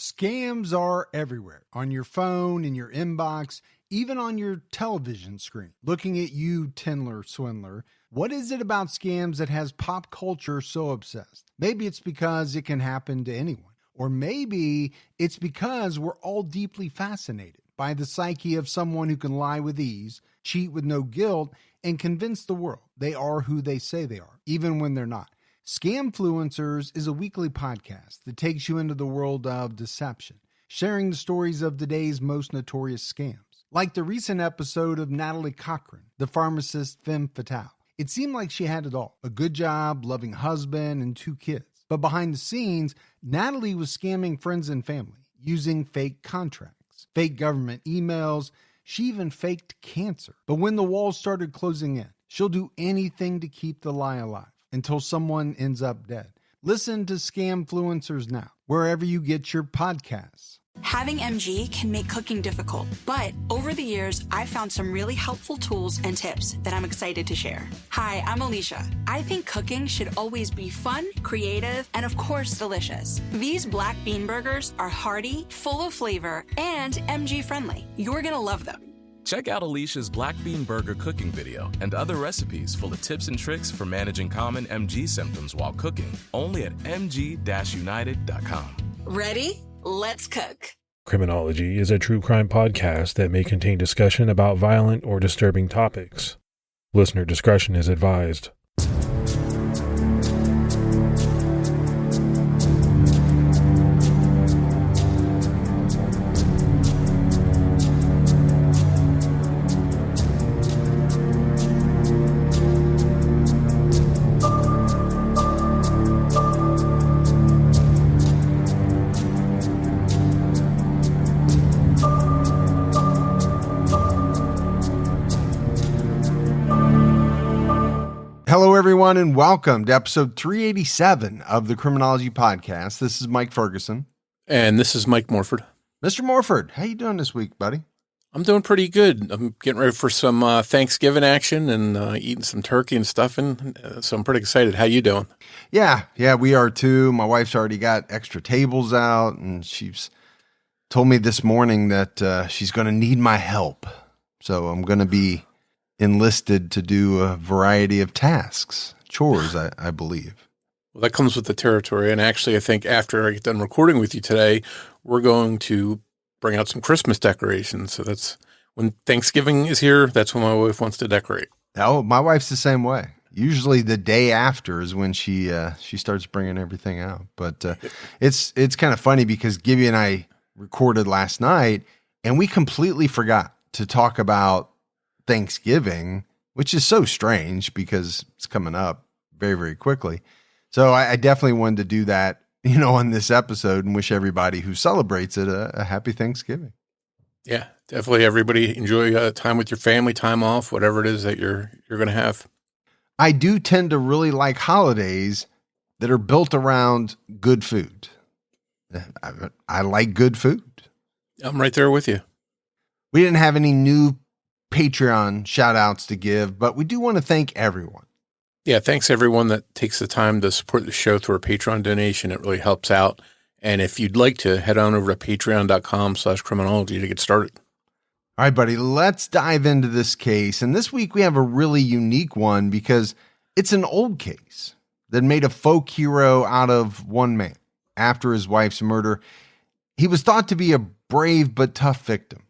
Scams are everywhere, on your phone, in your inbox, even on your television screen. Looking at you, Tindler Swindler, what is it about scams that has pop culture so obsessed? Maybe it's because it can happen to anyone. Or maybe it's because we're all deeply fascinated by the psyche of someone who can lie with ease, cheat with no guilt, and convince the world they are who they say they are, even when they're not. Scamfluencers is a weekly podcast that takes you into the world of deception, sharing the stories of today's most notorious scams. Like the recent episode of Natalie Cochran, the pharmacist femme fatale. It seemed like she had it all, a good job, loving husband, and 2 kids. But behind the scenes, Natalie was scamming friends and family, using fake contracts, fake government emails. She even faked cancer. But when the walls started closing in, she'll do anything to keep the lie alive until someone ends up dead. Listen to Scamfluencers now, wherever you get your podcasts. Having MG can make cooking difficult, but over the years, I've found some really helpful tools and tips that I'm excited to share. Hi, I'm Alicia. I think cooking should always be fun, creative, and of course, delicious. These black bean burgers are hearty, full of flavor, and MG friendly. You're gonna love them. Check out Alicia's Black Bean Burger cooking video and other recipes full of tips and tricks for managing common MG symptoms while cooking, only at mg-united.com. Ready? Let's cook. Criminology is a true crime podcast that may contain discussion about violent or disturbing topics. Listener discretion is advised. Hello, everyone, and welcome to episode 387 of the Criminology podcast. This is Mike Ferguson. And this is Mike Morford. Mr. Morford, how you doing this week, buddy? I'm doing pretty good. I'm getting ready for some Thanksgiving action and eating some turkey and stuff, and so I'm pretty excited. How you doing? Yeah, we are too. My wife's already got extra tables out, and she's told me this morning that she's going to need my help. So I'm going to be enlisted to do a variety of tasks, chores, I believe. Well, that comes with the territory. And actually, I think after I get done recording with you today, we're going to bring out some Christmas decorations. So that's when Thanksgiving is here. That's when my wife wants to decorate. Oh, my wife's the same way. Usually the day after is when she starts bringing everything out. But it's kind of funny because Gibby and I recorded last night and we completely forgot to talk about Thanksgiving, which is so strange because it's coming up very, very quickly. So I definitely wanted to do that, on this episode and wish everybody who celebrates it a happy Thanksgiving. Yeah, definitely. Everybody enjoy time with your family, time off, whatever it is that you're going to have. I do tend to really like holidays that are built around good food. I like good food. I'm right there with you. We didn't have any new Patreon shout outs to give, but we do want to thank everyone. Yeah, thanks everyone that takes the time to support the show through a Patreon donation. It really helps out. And if you'd like to, head on over to patreon.com/criminology to get started. All right, buddy, let's dive into this case. And this week we have a really unique one because it's an old case that made a folk hero out of one man. After his wife's murder, he was thought to be a brave but tough victim,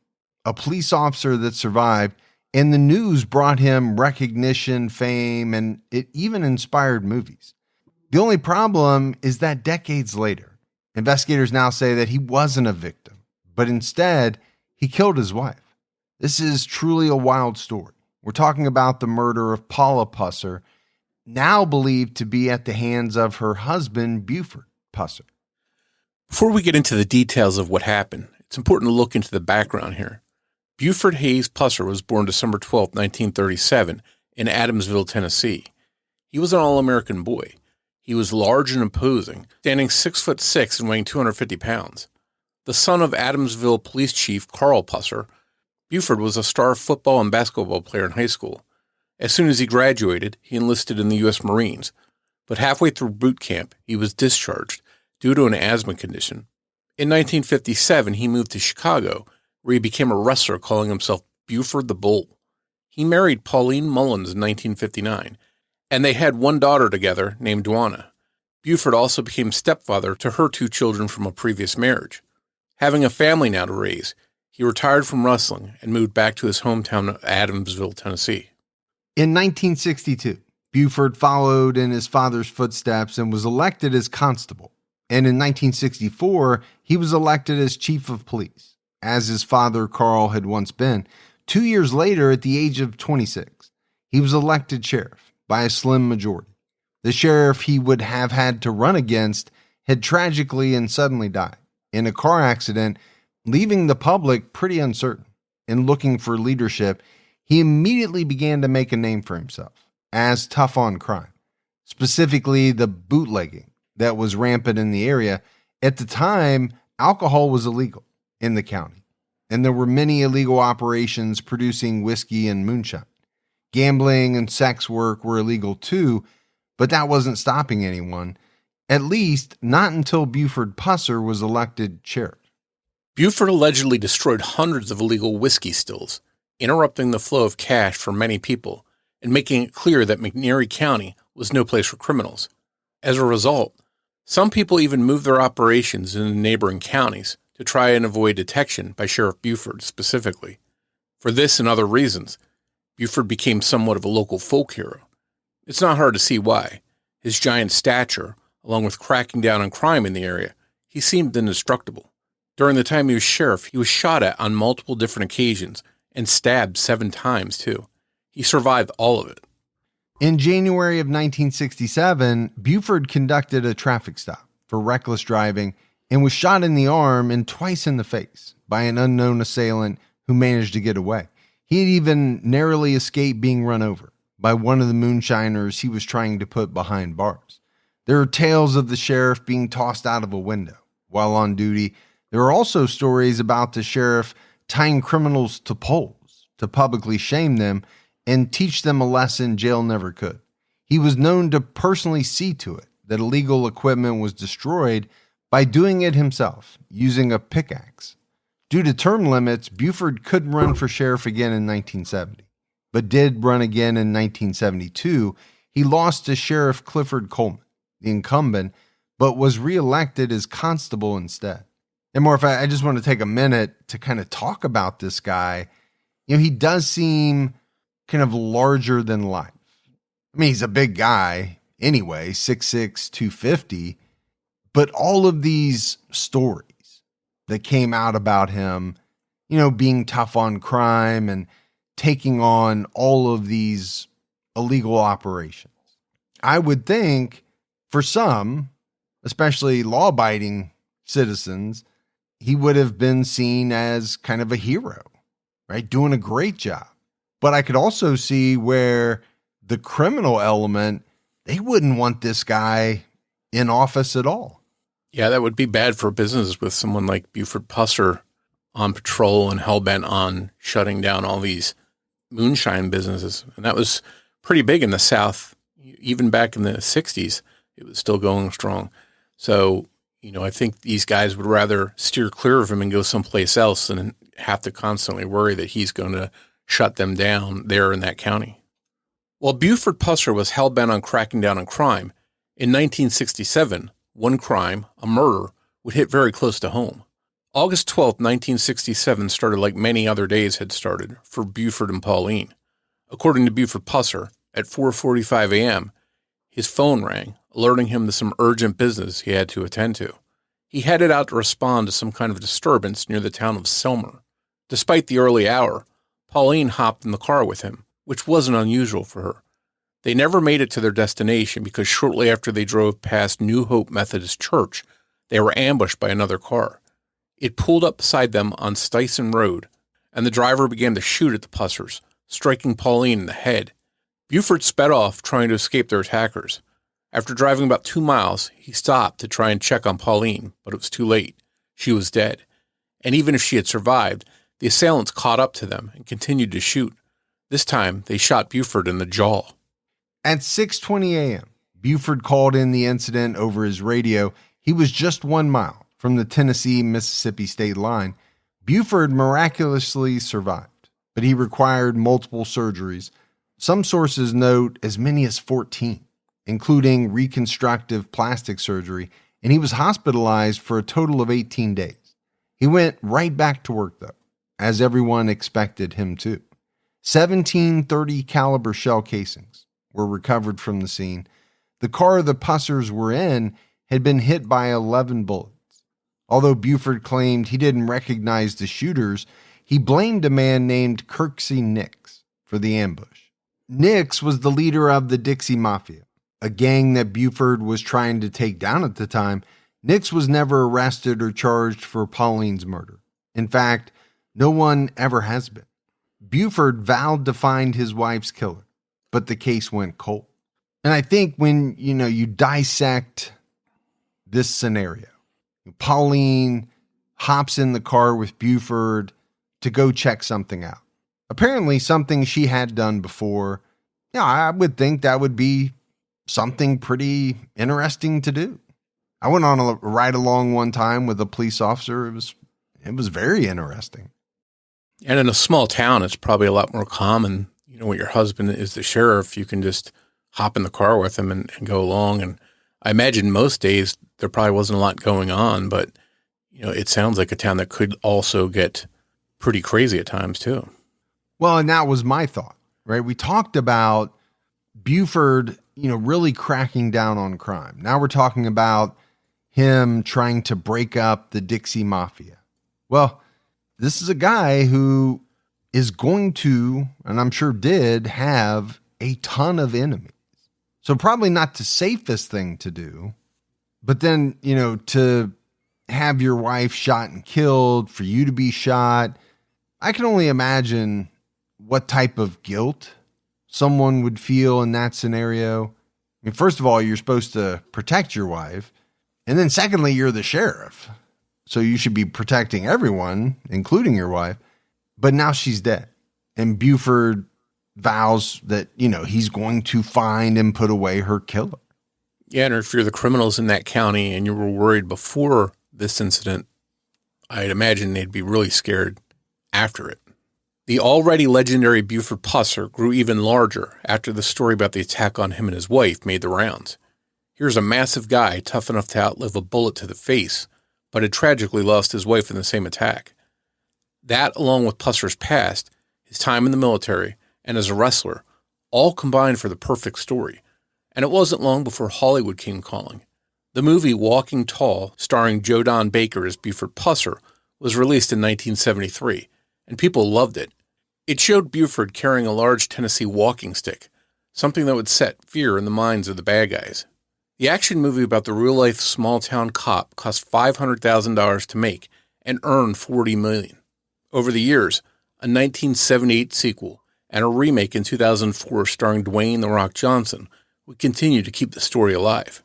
a police officer that survived, and the news brought him recognition, fame, and it even inspired movies. The only problem is that decades later, investigators now say that he wasn't a victim, but instead he killed his wife. This is truly a wild story. We're talking about the murder of Paula Pusser, now believed to be at the hands of her husband, Buford Pusser. Before we get into the details of what happened, it's important to look into the background here. Buford Hayes Pusser was born December 12, 1937, in Adamsville, Tennessee. He was an all-American boy. He was large and imposing, standing 6'6" and weighing 250 pounds. The son of Adamsville Police Chief Carl Pusser, Buford was a star football and basketball player in high school. As soon as he graduated, he enlisted in the U.S. Marines. But halfway through boot camp, he was discharged due to an asthma condition. In 1957, he moved to Chicago, where he became a wrestler calling himself Buford the Bull. He married Pauline Mullins in 1959, and they had one daughter together named Dwana. Buford also became stepfather to her 2 children from a previous marriage. Having a family now to raise, he retired from wrestling and moved back to his hometown of Adamsville, Tennessee. In 1962, Buford followed in his father's footsteps and was elected as constable. And in 1964, he was elected as chief of police, as his father Carl had once been. 2 years later, at the age of 26, he was elected sheriff by a slim majority. The sheriff he would have had to run against had tragically and suddenly died in a car accident, leaving the public pretty uncertain. In looking for leadership, he immediately began to make a name for himself as tough on crime, specifically the bootlegging that was rampant in the area. At the time, alcohol was illegal in the county, and there were many illegal operations producing whiskey and moonshine. Gambling and sex work were illegal too, but that wasn't stopping anyone, at least not until Buford Pusser was elected sheriff. Buford allegedly destroyed hundreds of illegal whiskey stills, interrupting the flow of cash for many people and making it clear that McNairy County was no place for criminals. As a result, some people even moved their operations into neighboring counties to try and avoid detection by Sheriff Buford specifically. For this and other reasons, Buford became somewhat of a local folk hero. It's not hard to see why. His giant stature, along with cracking down on crime in the area, he seemed indestructible. During the time he was sheriff, he was shot at on multiple different occasions and stabbed 7 times too. He survived all of it. In January of 1967, Buford conducted a traffic stop for reckless driving and was shot in the arm and twice in the face by an unknown assailant who managed to get away. He had even narrowly escaped being run over by one of the moonshiners he was trying to put behind bars. There are tales of the sheriff being tossed out of a window while on duty. There are also stories about the sheriff tying criminals to poles to publicly shame them and teach them a lesson jail never could. He was known to personally see to it that illegal equipment was destroyed by doing it himself, using a pickaxe. Due to term limits, Buford couldn't run for sheriff again in 1970, but did run again in 1972. He lost to Sheriff Clifford Coleman, the incumbent, but was reelected as constable instead. And Morf, I just want to take a minute to kind of talk about this guy. He does seem kind of larger than life. I mean, he's a big guy anyway, 6'6", 250, but all of these stories that came out about him, being tough on crime and taking on all of these illegal operations. I would think for some, especially law-abiding citizens, he would have been seen as kind of a hero, right? Doing a great job. But I could also see where the criminal element, they wouldn't want this guy in office at all. Yeah, that would be bad for business with someone like Buford Pusser on patrol and hell-bent on shutting down all these moonshine businesses. And that was pretty big in the South. Even back in the 60s, it was still going strong. So, I think these guys would rather steer clear of him and go someplace else than have to constantly worry that he's going to shut them down there in that county. While Buford Pusser was hell-bent on cracking down on crime, in 1967, one crime, a murder, would hit very close to home. August 12, 1967 started like many other days had started for Buford and Pauline. According to Buford Pusser, at 4:45 a.m., his phone rang, alerting him to some urgent business he had to attend to. He headed out to respond to some kind of disturbance near the town of Selmer. Despite the early hour, Pauline hopped in the car with him, which wasn't unusual for her. They never made it to their destination because shortly after they drove past New Hope Methodist Church, they were ambushed by another car. It pulled up beside them on Stuyson Road, and the driver began to shoot at the Pussers, striking Pauline in the head. Buford sped off, trying to escape their attackers. After driving about 2 miles, he stopped to try and check on Pauline, but it was too late. She was dead. And even if she had survived, the assailants caught up to them and continued to shoot. This time, they shot Buford in the jaw. At 6:20 a.m., Buford called in the incident over his radio. He was just 1 mile from the Tennessee-Mississippi state line, Buford miraculously survived, but he required multiple surgeries. Some sources note as many as 14, including reconstructive plastic surgery, and he was hospitalized for a total of 18 days. He went right back to work, though, as everyone expected him to. 17 .30 caliber shell casings were recovered from the scene. The car the Pussers were in had been hit by 11 bullets. Although Buford claimed he didn't recognize the shooters, he blamed a man named Kirksey Nix for the ambush. Nix was the leader of the Dixie Mafia, a gang that Buford was trying to take down at the time. Nix was never arrested or charged for Pauline's murder. In fact, no one ever has been. Buford vowed to find his wife's killer, but the case went cold. And I think when, you dissect this scenario, Pauline hops in the car with Buford to go check something out. Apparently something she had done before. I would think that would be something pretty interesting to do. I went on a ride along one time with a police officer. It was very interesting. And in a small town, it's probably a lot more common. When your husband is the sheriff, you can just hop in the car with him and go along. And I imagine most days there probably wasn't a lot going on, but it sounds like a town that could also get pretty crazy at times too. Well, and that was my thought, right? We talked about Buford, really cracking down on crime. Now we're talking about him trying to break up the Dixie Mafia. Well, this is a guy who is going to, and I'm sure did, have a ton of enemies. So probably not the safest thing to do, but then, to have your wife shot and killed, for you to be shot, I can only imagine what type of guilt someone would feel in that scenario. First of all, you're supposed to protect your wife. And then secondly, you're the sheriff. So you should be protecting everyone, including your wife. But now she's dead. And Buford vows that, he's going to find and put away her killer. Yeah, and if you're the criminals in that county and you were worried before this incident, I'd imagine they'd be really scared after it. The already legendary Buford Pusser grew even larger after the story about the attack on him and his wife made the rounds. Here's a massive guy tough enough to outlive a bullet to the face, but had tragically lost his wife in the same attack. That, along with Pusser's past, his time in the military, and as a wrestler, all combined for the perfect story. And it wasn't long before Hollywood came calling. The movie Walking Tall, starring Joe Don Baker as Buford Pusser, was released in 1973, and people loved it. It showed Buford carrying a large Tennessee walking stick, something that would set fear in the minds of the bad guys. The action movie about the real-life small-town cop cost $500,000 to make and earned $40 million. Over the years, a 1978 sequel and a remake in 2004 starring Dwayne "The Rock" Johnson would continue to keep the story alive.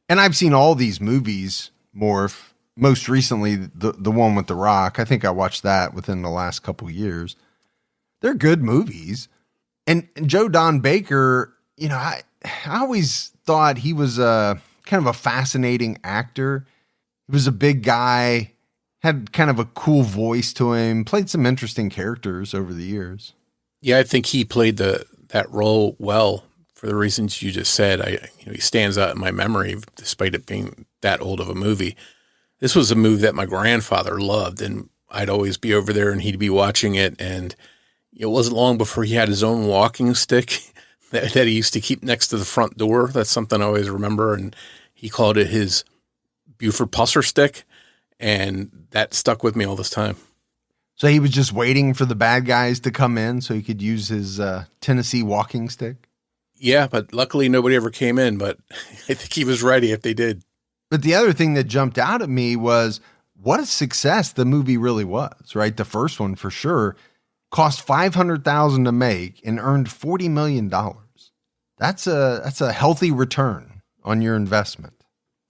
And I've seen all these movies, Morf. Most recently, the one with The Rock. I think I watched that within the last couple years. They're good movies. And Joe Don Baker, I always thought he was a kind of a fascinating actor. He was a big guy, had kind of a cool voice to him, played some interesting characters over the years. Yeah, I think he played that role well for the reasons you just said. He stands out in my memory despite it being that old of a movie. This was a movie that my grandfather loved, and I'd always be over there and he'd be watching it. And it wasn't long before he had his own walking stick that he used to keep next to the front door. That's something I always remember. And he called it his Buford Pusser stick. And that stuck with me all this time. So he was just waiting for the bad guys to come in so he could use his Tennessee walking stick? Yeah, but luckily nobody ever came in, but I think he was ready if they did. But the other thing that jumped out at me was what a success the movie really was, right? The first one for sure cost $500,000 to make and earned $40 million. That's a healthy return on your investment.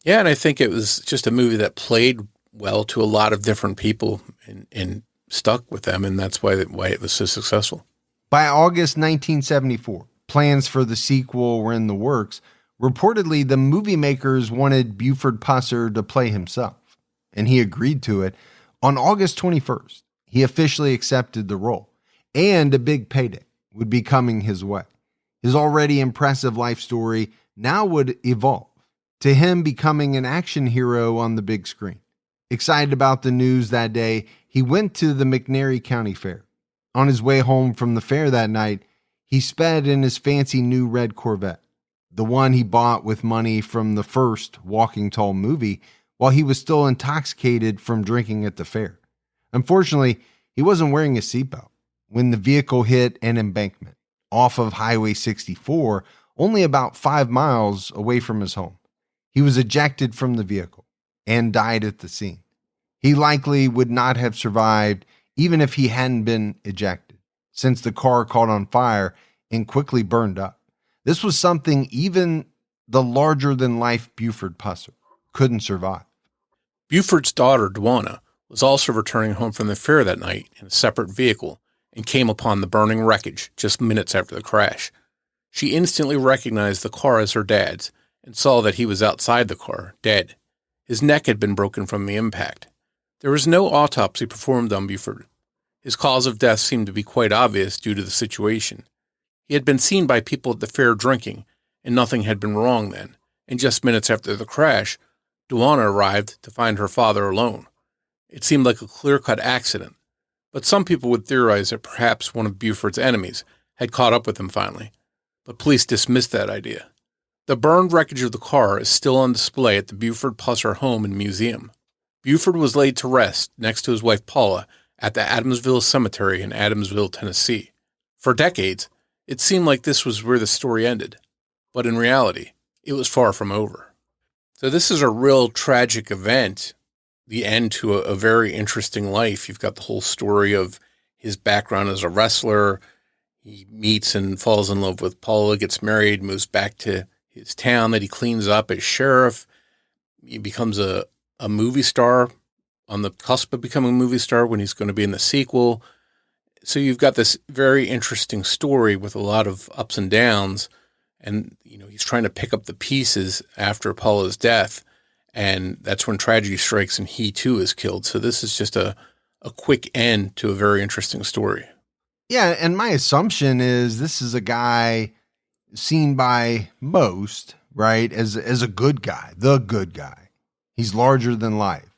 Yeah, and I think it was just a movie that played well to a lot of different people and stuck with them, and that's why it was so successful. By August 1974, plans for the sequel were in the works. Reportedly, the movie makers wanted Buford Pusser to play himself. and he agreed to it, on August 21st, he officially accepted the role, and a big payday would be coming his way. His already impressive life story now would evolve to him becoming an action hero on the big screen. Excited about the news that day, he went to the McNairy County Fair. On his way home from the fair that night, he sped in his fancy new red Corvette, the one he bought with money from the first Walking Tall movie while he was still intoxicated from drinking at the fair. Unfortunately, he wasn't wearing a seatbelt when the vehicle hit an embankment off of Highway 64, only about 5 miles away from his home. He was ejected from the vehicle and died at the scene. He likely would not have survived even if he hadn't been ejected, since the car caught on fire and quickly burned up. This was something even the larger-than-life Buford Pusser couldn't survive. Buford's daughter, Duana, was also returning home from the fair that night in a separate vehicle and came upon the burning wreckage just minutes after the crash. She instantly recognized the car as her dad's and saw that he was outside the car, dead. His neck had been broken from the impact. There was no autopsy performed on Buford. His cause of death seemed to be quite obvious due to the situation. He had been seen by people at the fair drinking, and nothing had been wrong then, and just minutes after the crash, Duana arrived to find her father alone. It seemed like a clear-cut accident, but some people would theorize that perhaps one of Buford's enemies had caught up with him finally, but police dismissed that idea. The burned wreckage of the car is still on display at the Buford Pusser home and museum. Buford was laid to rest next to his wife Paula at the Adamsville Cemetery in Adamsville, Tennessee. For decades, it seemed like this was where the story ended, but in reality, it was far from over. So this is a real tragic event, the end to a very interesting life. You've got the whole story of his background as a wrestler. He meets and falls in love with Paula, gets married, moves back to his town that he cleans up as sheriff. He becomes a movie star, on the cusp of becoming a movie star when he's going to be in the sequel. So you've got this very interesting story with a lot of ups and downs. And, he's trying to pick up the pieces after Paula's death. And that's when tragedy strikes and he too is killed. So this is just a quick end to a very interesting story. Yeah. And my assumption is this is a guy seen by most, right, as a good guy, the good guy. He's larger than life.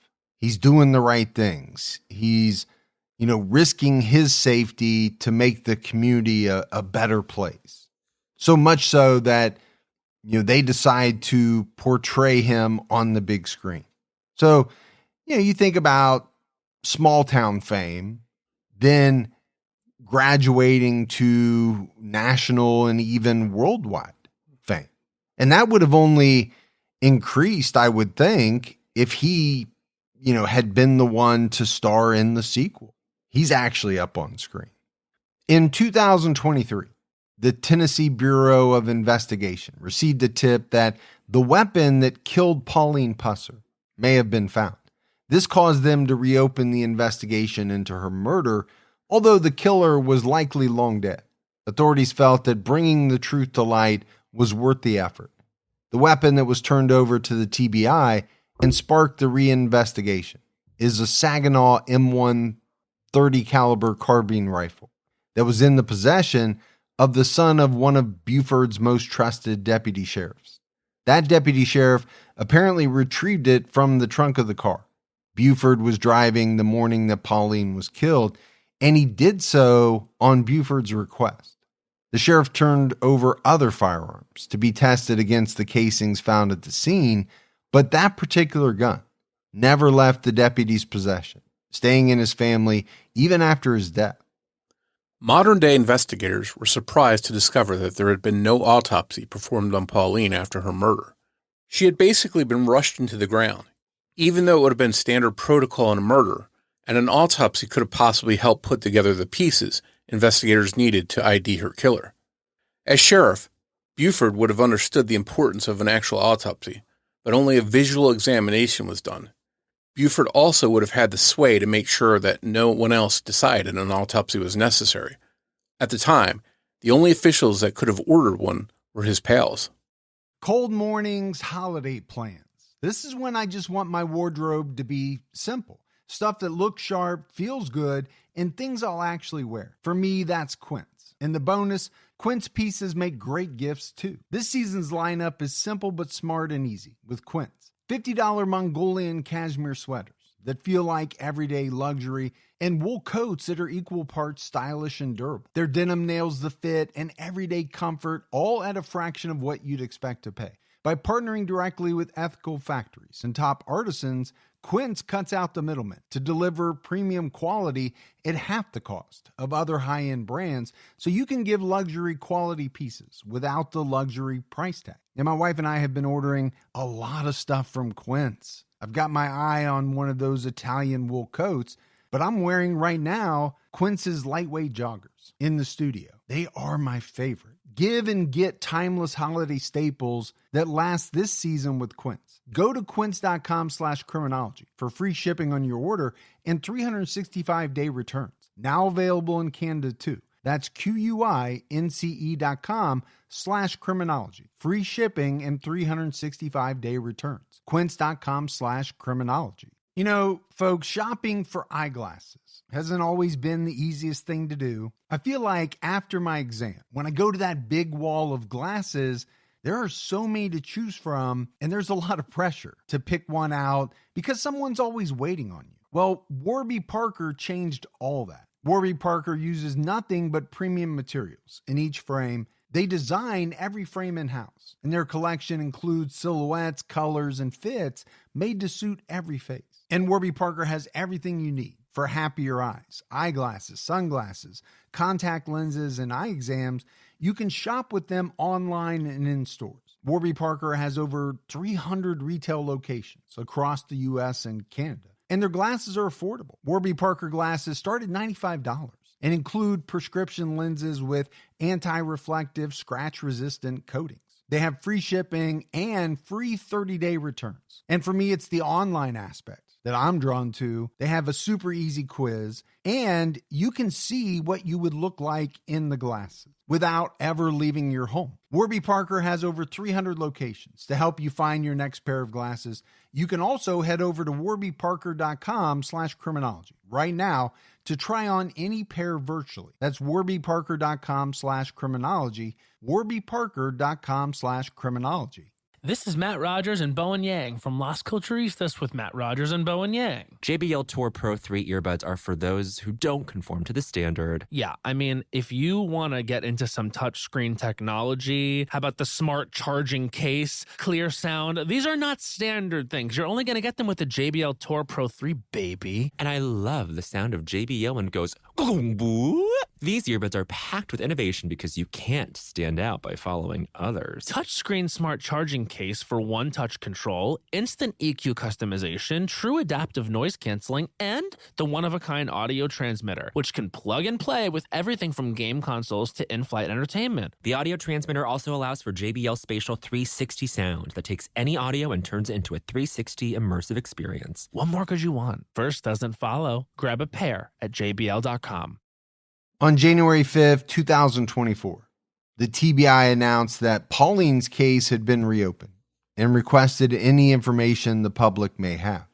He's doing the right things. He's, risking his safety to make the community a better place. So much so that, they decide to portray him on the big screen. So, you think about small town fame, then graduating to national and even worldwide fame. And that would have only increased, I would think, if he, had been the one to star in the sequel. He's actually up on screen. In 2023, the Tennessee Bureau of Investigation received a tip that the weapon that killed Pauline Pusser may have been found. This caused them to reopen the investigation into her murder, although the killer was likely long dead. Authorities felt that bringing the truth to light was worth the effort. The weapon that was turned over to the TBI and sparked the reinvestigation is a Saginaw M1 .30 caliber carbine rifle that was in the possession of the son of one of Buford's most trusted deputy sheriffs. That deputy sheriff apparently retrieved it from the trunk of the car. Buford was driving the morning that Pauline was killed, and he did so on Buford's request. The sheriff turned over other firearms to be tested against the casings found at the scene, but that particular gun never left the deputy's possession, staying in his family even after his death. Modern-day investigators were surprised to discover that there had been no autopsy performed on Pauline after her murder. She had basically been rushed into the ground, even though it would have been standard protocol in a murder, and an autopsy could have possibly helped put together the pieces investigators needed to ID her killer. As sheriff, Buford would have understood the importance of an actual autopsy, but only a visual examination was done. Buford also would have had the sway to make sure that no one else decided an autopsy was necessary. At the time, the only officials that could have ordered one were his pals. Cold mornings, holiday plans. This is when I just want my wardrobe to be simple. Stuff that looks sharp, feels good, and things I'll actually wear. For me, that's Quince. And the bonus, Quince pieces make great gifts too. This season's lineup is simple but smart and easy with Quince. $50 Mongolian cashmere sweaters that feel like everyday luxury, and wool coats that are equal parts stylish and durable. Their denim nails the fit and everyday comfort, all at a fraction of what you'd expect to pay. By partnering directly with ethical factories and top artisans, Quince cuts out the middleman to deliver premium quality at half the cost of other high-end brands, so you can give luxury quality pieces without the luxury price tag. And my wife and I have been ordering a lot of stuff from Quince. I've got my eye on one of those Italian wool coats, but I'm wearing right now Quince's lightweight joggers in the studio. They are my favorite. Give and get timeless holiday staples that last this season with Quince. Go to quince.com/criminology for free shipping on your order and 365-day returns. Now available in Canada too. That's QUINCE.com/criminology. Free shipping and 365-day returns. Quince.com/criminology. You know, folks, shopping for eyeglasses hasn't always been the easiest thing to do. I feel like after my exam, when I go to that big wall of glasses, there are so many to choose from, and there's a lot of pressure to pick one out because someone's always waiting on you. Well, Warby Parker changed all that. Warby Parker uses nothing but premium materials in each frame. They design every frame in-house, and their collection includes silhouettes, colors, and fits made to suit every face. And Warby Parker has everything you need for happier eyes: eyeglasses, sunglasses, contact lenses, and eye exams. You can shop with them online and in stores. Warby Parker has over 300 retail locations across the U.S. and Canada, and their glasses are affordable. Warby Parker glasses start at $95 and include prescription lenses with anti-reflective, scratch-resistant coatings. They have free shipping and free 30-day returns. And for me, it's the online aspect that I'm drawn to. They have a super easy quiz, and you can see what you would look like in the glasses without ever leaving your home. Warby Parker has over 300 locations to help you find your next pair of glasses. You can also head over to warbyparker.com/criminology right now to try on any pair virtually. That's warbyparker.com/criminology, warbyparker.com/criminology. This is Matt Rogers and Bowen Yang from Las Culturistas with Matt Rogers and Bowen Yang. JBL Tour Pro 3 earbuds are for those who don't conform to the standard. Yeah, I mean, if you want to get into some touchscreen technology, how about the smart charging case, clear sound? These are not standard things. You're only going to get them with the JBL Tour Pro 3, baby. And I love the sound of JBL when it goes, "Gong-boo." These earbuds are packed with innovation because you can't stand out by following others. Touchscreen smart charging case for one-touch control, instant EQ customization, true adaptive noise canceling, and the one-of-a-kind audio transmitter, which can plug and play with everything from game consoles to in-flight entertainment. The audio transmitter also allows for JBL Spatial 360 sound that takes any audio and turns it into a 360 immersive experience. What more could you want? First doesn't follow. Grab a pair at jbl.com. On January 5th, 2024, the TBI announced that Pauline's case had been reopened and requested any information the public may have.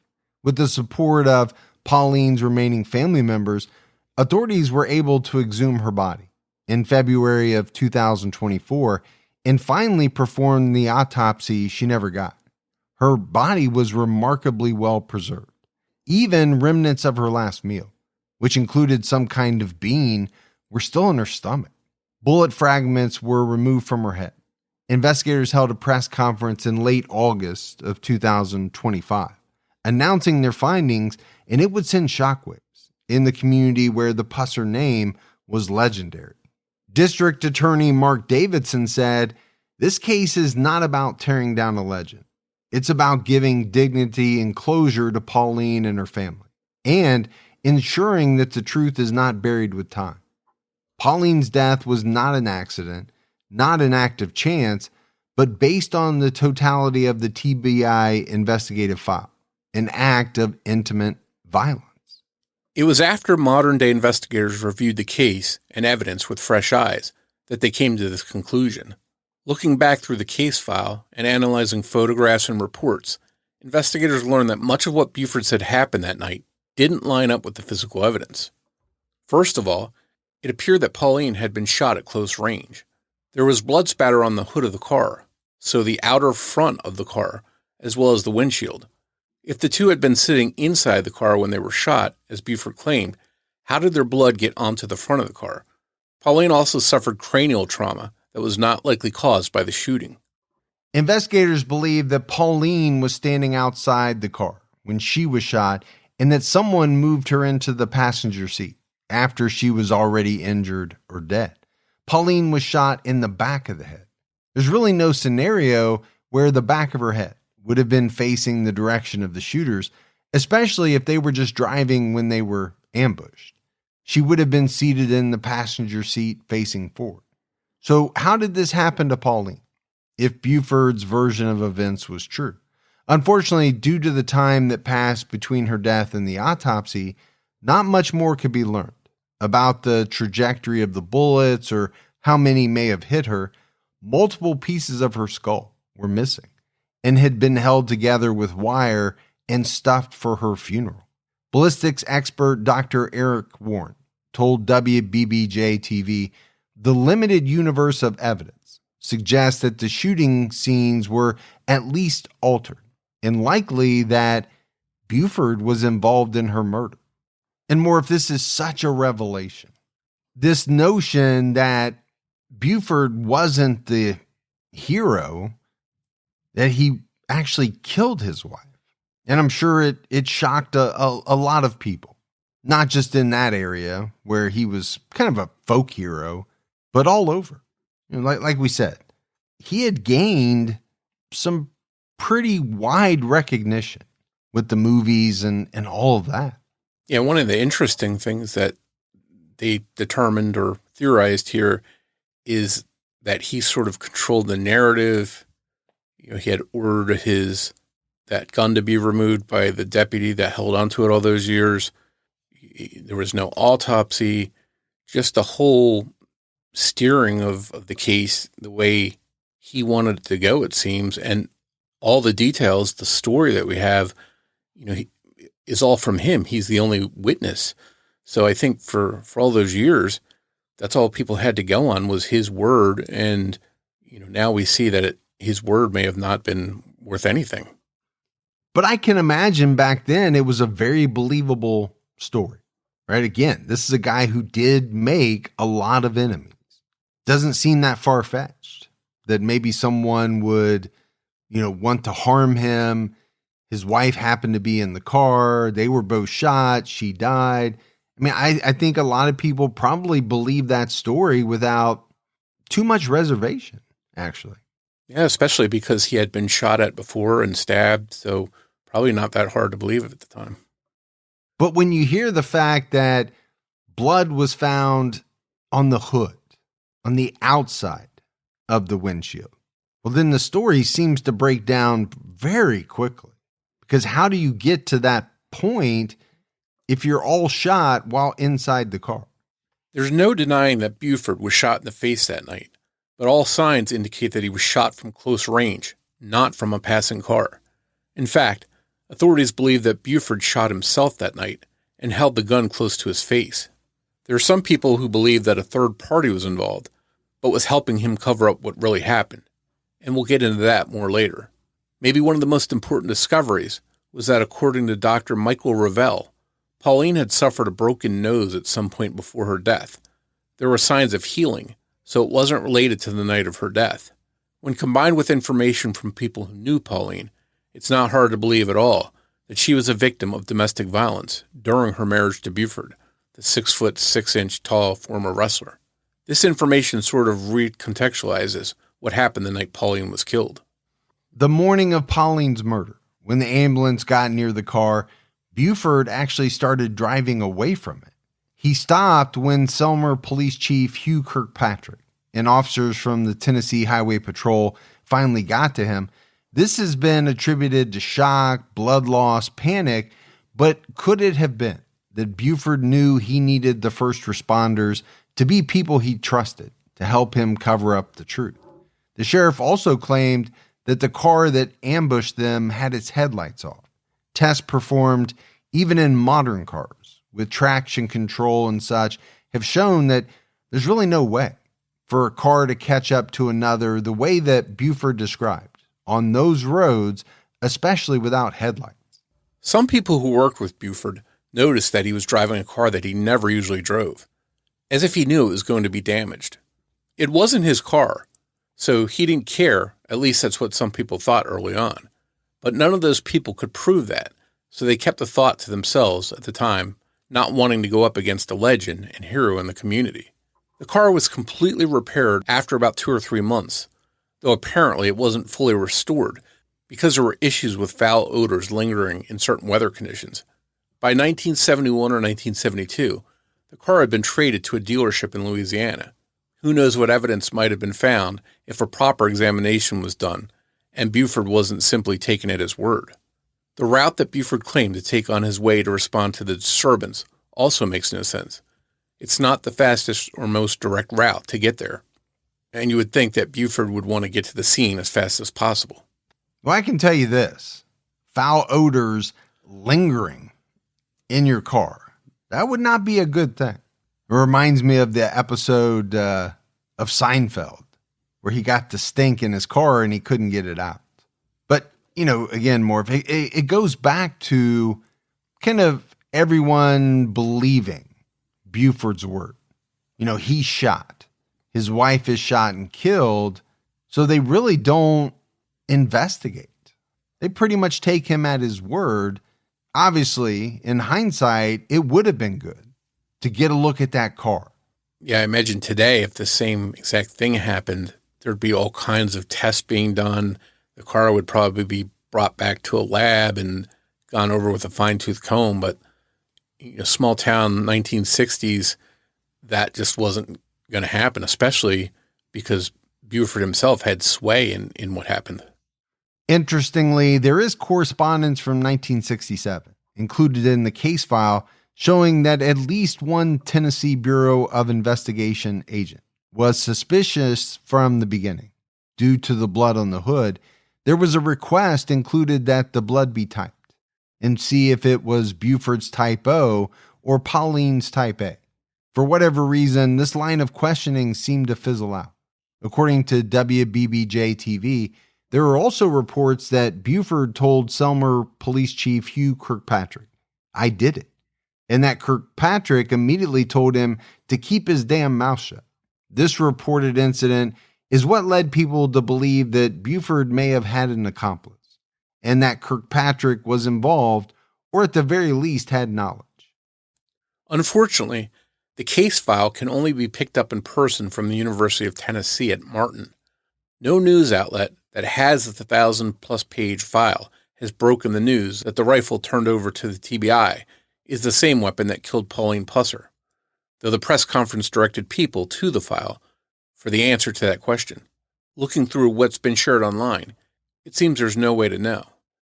With the support of Pauline's remaining family members, authorities were able to exhume her body in February of 2024 and finally perform the autopsy she never got. Her body was remarkably well preserved. Even remnants of her last meal, which included some kind of bean, were still in her stomach. Bullet fragments were removed from her head. Investigators held a press conference in late August of 2025, announcing their findings, and it would send shockwaves in the community where the Pusser name was legendary. District Attorney Mark Davidson said, "This case is not about tearing down a legend. It's about giving dignity and closure to Pauline and her family, and ensuring that the truth is not buried with time. Pauline's death was not an accident, not an act of chance, but based on the totality of the TBI investigative file, an act of intimate violence." It was after modern-day investigators reviewed the case and evidence with fresh eyes that they came to this conclusion. Looking back through the case file and analyzing photographs and reports, investigators learned that much of what Buford said happened that night didn't line up with the physical evidence. First of all, it appeared that Pauline had been shot at close range. There was blood spatter on the hood of the car, so the outer front of the car, as well as the windshield. If the two had been sitting inside the car when they were shot, as Buford claimed, how did their blood get onto the front of the car? Pauline also suffered cranial trauma that was not likely caused by the shooting. Investigators believe that Pauline was standing outside the car when she was shot and that someone moved her into the passenger seat after she was already injured or dead. Pauline was shot in the back of the head. There's really no scenario where the back of her head would have been facing the direction of the shooters, especially if they were just driving when they were ambushed. She would have been seated in the passenger seat facing forward. So how did this happen to Pauline, if Buford's version of events was true? Unfortunately, due to the time that passed between her death and the autopsy, not much more could be learned about the trajectory of the bullets or how many may have hit her. Multiple pieces of her skull were missing and had been held together with wire and stuffed for her funeral. Ballistics expert Dr. Eric Warren told WBBJ-TV, the limited universe of evidence suggests that the shooting scenes were at least altered and likely that Buford was involved in her murder. And more, if this is such a revelation, this notion that Buford wasn't the hero, that he actually killed his wife. And I'm sure it shocked a lot of people, not just in that area where he was kind of a folk hero, but all over. You know, like we said, he had gained some pretty wide recognition with the movies and all of that. Yeah, one of the interesting things that they determined or theorized here is that he sort of controlled the narrative. You know, he had ordered that gun to be removed by the deputy that held onto it all those years. There was no autopsy, just the whole steering of the case, the way he wanted it to go, it seems, and all the details, the story that we have, you know, is all from him. He's the only witness. So I think for all those years, that's all people had to go on was his word. And, you know, now we see that his word may have not been worth anything. But I can imagine back then it was a very believable story, right? Again, this is a guy who did make a lot of enemies. Doesn't seem that far-fetched that maybe someone would, you know, want to harm him. His wife happened to be in the car. They were both shot. She died. I mean, I think a lot of people probably believe that story without too much reservation, actually. Yeah, especially because he had been shot at before and stabbed. So probably not that hard to believe at the time. But when you hear the fact that blood was found on the hood, on the outside of the windshield, well, then the story seems to break down very quickly. Because how do you get to that point if you're all shot while inside the car? There's no denying that Buford was shot in the face that night, but all signs indicate that he was shot from close range, not from a passing car. In fact, authorities believe that Buford shot himself that night and held the gun close to his face. There are some people who believe that a third party was involved, but was helping him cover up what really happened. And we'll get into that more later. Maybe one of the most important discoveries was that according to Dr. Michael Ravel, Pauline had suffered a broken nose at some point before her death. There were signs of healing, so it wasn't related to the night of her death. When combined with information from people who knew Pauline, it's not hard to believe at all that she was a victim of domestic violence during her marriage to Buford, the 6'6" tall former wrestler. This information sort of recontextualizes what happened the night Pauline was killed. The morning of Pauline's murder, when the ambulance got near the car, Buford actually started driving away from it. He stopped when Selmer Police Chief Hugh Kirkpatrick and officers from the Tennessee Highway Patrol finally got to him. This has been attributed to shock, blood loss, panic, but could it have been that Buford knew he needed the first responders to be people he trusted to help him cover up the truth? The sheriff also claimed that the car that ambushed them had its headlights off. Tests performed even in modern cars with traction control and such have shown that there's really no way for a car to catch up to another the way that Buford described on those roads, especially without headlights. Some people who worked with Buford noticed that he was driving a car that he never usually drove, as if he knew it was going to be damaged. It wasn't his car, so he didn't care, at least that's what some people thought early on. But none of those people could prove that, so they kept the thought to themselves at the time, not wanting to go up against a legend and hero in the community. The car was completely repaired after about 2 or 3 months, though apparently it wasn't fully restored because there were issues with foul odors lingering in certain weather conditions. By 1971 or 1972, the car had been traded to a dealership in Louisiana. Who knows what evidence might have been found if a proper examination was done, and Buford wasn't simply taken at his word. The route that Buford claimed to take on his way to respond to the disturbance also makes no sense. It's not the fastest or most direct route to get there, and you would think that Buford would want to get to the scene as fast as possible. Well, I can tell you this, foul odors lingering in your car, that would not be a good thing. It reminds me of the episode of Seinfeld where he got the stink in his car and he couldn't get it out. But, again, Morf, it goes back to kind of everyone believing Buford's word. He's shot. His wife is shot and killed. So they really don't investigate. They pretty much take him at his word. Obviously, in hindsight, it would have been good to get a look at that car. Yeah, I imagine today, if the same exact thing happened, there'd be all kinds of tests being done. The car would probably be brought back to a lab and gone over with a fine-tooth comb. But small town 1960s, that just wasn't going to happen, especially because Buford himself had sway in what happened. Interestingly, there is correspondence from 1967 included in the case file showing that at least one Tennessee Bureau of Investigation agent was suspicious from the beginning. Due to the blood on the hood, there was a request included that the blood be typed and see if it was Buford's type O or Pauline's type A. For whatever reason, this line of questioning seemed to fizzle out. According to WBBJ-TV, there are also reports that Buford told Selmer Police Chief Hugh Kirkpatrick, "I did it," and that Kirkpatrick immediately told him to keep his damn mouth shut. This reported incident is what led people to believe that Buford may have had an accomplice, and that Kirkpatrick was involved, or at the very least had knowledge. Unfortunately, the case file can only be picked up in person from the University of Tennessee at Martin. No news outlet that has the 1,000-plus page file has broken the news that the rifle turned over to the TBI is the same weapon that killed Pauline Pusser, though the press conference directed people to the file for the answer to that question. Looking through what's been shared online, it seems there's no way to know.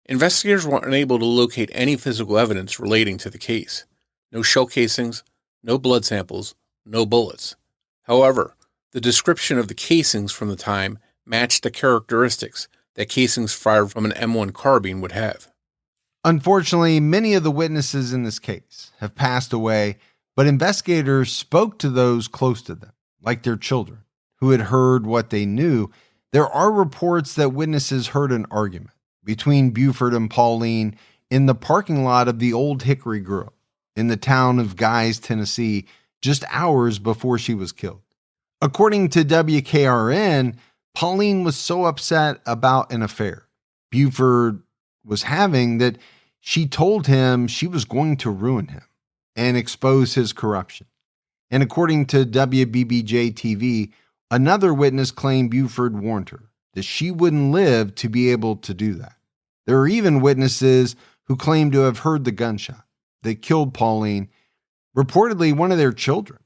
Investigators were unable to locate any physical evidence relating to the case. No shell casings, no blood samples, no bullets. However, the description of the casings from the time matched the characteristics that casings fired from an M1 carbine would have. Unfortunately, many of the witnesses in this case have passed away, but investigators spoke to those close to them, like their children, who had heard what they knew. There are reports that witnesses heard an argument between Buford and Pauline in the parking lot of the Old Hickory Grill in the town of Guys, Tennessee, just hours before she was killed. According to WKRN, Pauline was so upset about an affair Buford was having that she told him she was going to ruin him and expose his corruption. And according to WBBJ-TV, another witness claimed Buford warned her that she wouldn't live to be able to do that. There are even witnesses who claim to have heard the gunshot that killed Pauline, reportedly one of their children.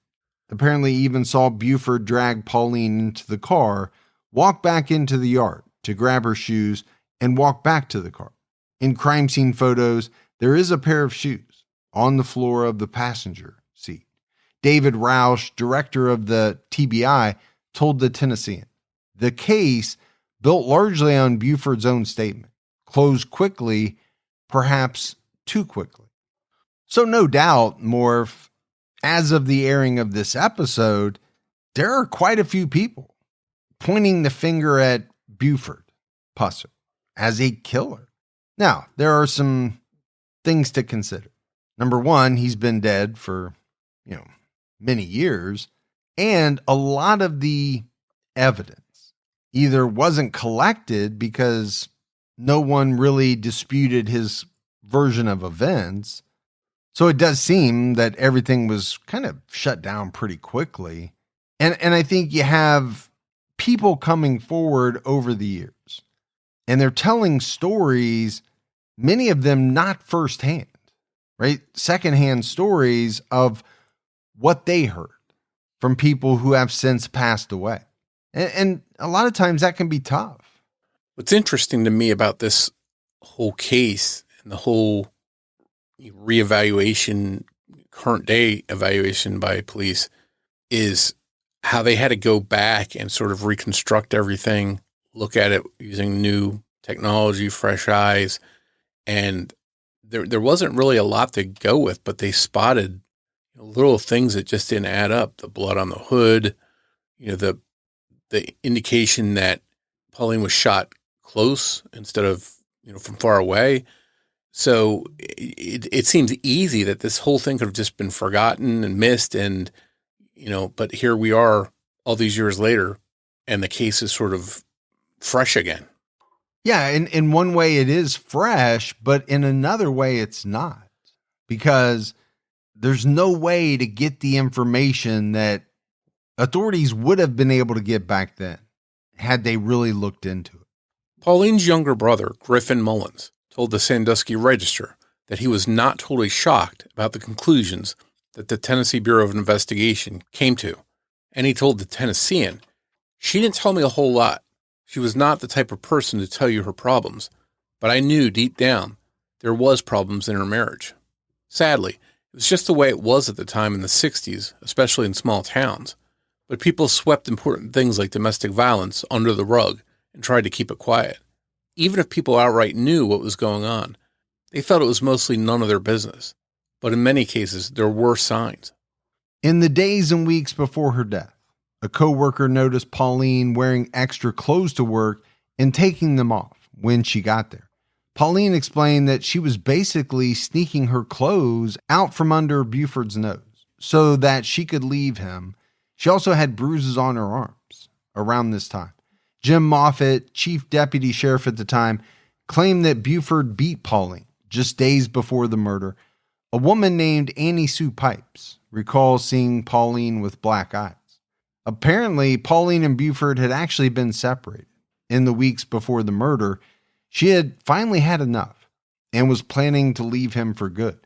Apparently even saw Buford drag Pauline into the car, walk back into the yard to grab her shoes, and walk back to the car. In crime scene photos, there is a pair of shoes on the floor of the passenger seat. David Roush, director of the TBI, told the Tennessean, "The case built largely on Buford's own statement, closed quickly, perhaps too quickly. So no doubt, Morf, as of the airing of this episode, there are quite a few people pointing the finger at Buford Pusser as a killer. Now, there are some things to consider. Number one, he's been dead for, many years, and a lot of the evidence either wasn't collected because no one really disputed his version of events. So it does seem that everything was kind of shut down pretty quickly. And I think you have people coming forward over the years, and they're telling stories, many of them not firsthand, right? Secondhand stories of what they heard from people who have since passed away. And a lot of times that can be tough. What's interesting to me about this whole case and the whole reevaluation, current day evaluation by police, is how they had to go back and sort of reconstruct everything, look at it using new technology, fresh eyes. And there wasn't really a lot to go with, but they spotted little things that just didn't add up. The blood on the hood, the indication that Pauline was shot close instead of, from far away. So it seems easy that this whole thing could have just been forgotten and missed. And, but here we are all these years later, and the case is sort of fresh again. Yeah. In one way it is fresh, but in another way it's not, because there's no way to get the information that authorities would have been able to get back then had they really looked into it. Pauline's younger brother, Griffin Mullins, told the Sandusky Register that he was not totally shocked about the conclusions that the Tennessee Bureau of Investigation came to. And he told the Tennessean, "She didn't tell me a whole lot. She was not the type of person to tell you her problems, but I knew deep down there was problems in her marriage." Sadly, it was just the way it was at the time in the 60s, especially in small towns. But people swept important things like domestic violence under the rug and tried to keep it quiet. Even if people outright knew what was going on, they felt it was mostly none of their business. But in many cases, there were signs. In the days and weeks before her death, a coworker noticed Pauline wearing extra clothes to work and taking them off when she got there. Pauline explained that she was basically sneaking her clothes out from under Buford's nose so that she could leave him. She also had bruises on her arms around this time. Jim Moffitt, chief deputy sheriff at the time, claimed that Buford beat Pauline just days before the murder. A woman named Annie Sue Pipes recalls seeing Pauline with black eyes. Apparently, Pauline and Buford had actually been separated in the weeks before the murder. She had finally had enough and was planning to leave him for good.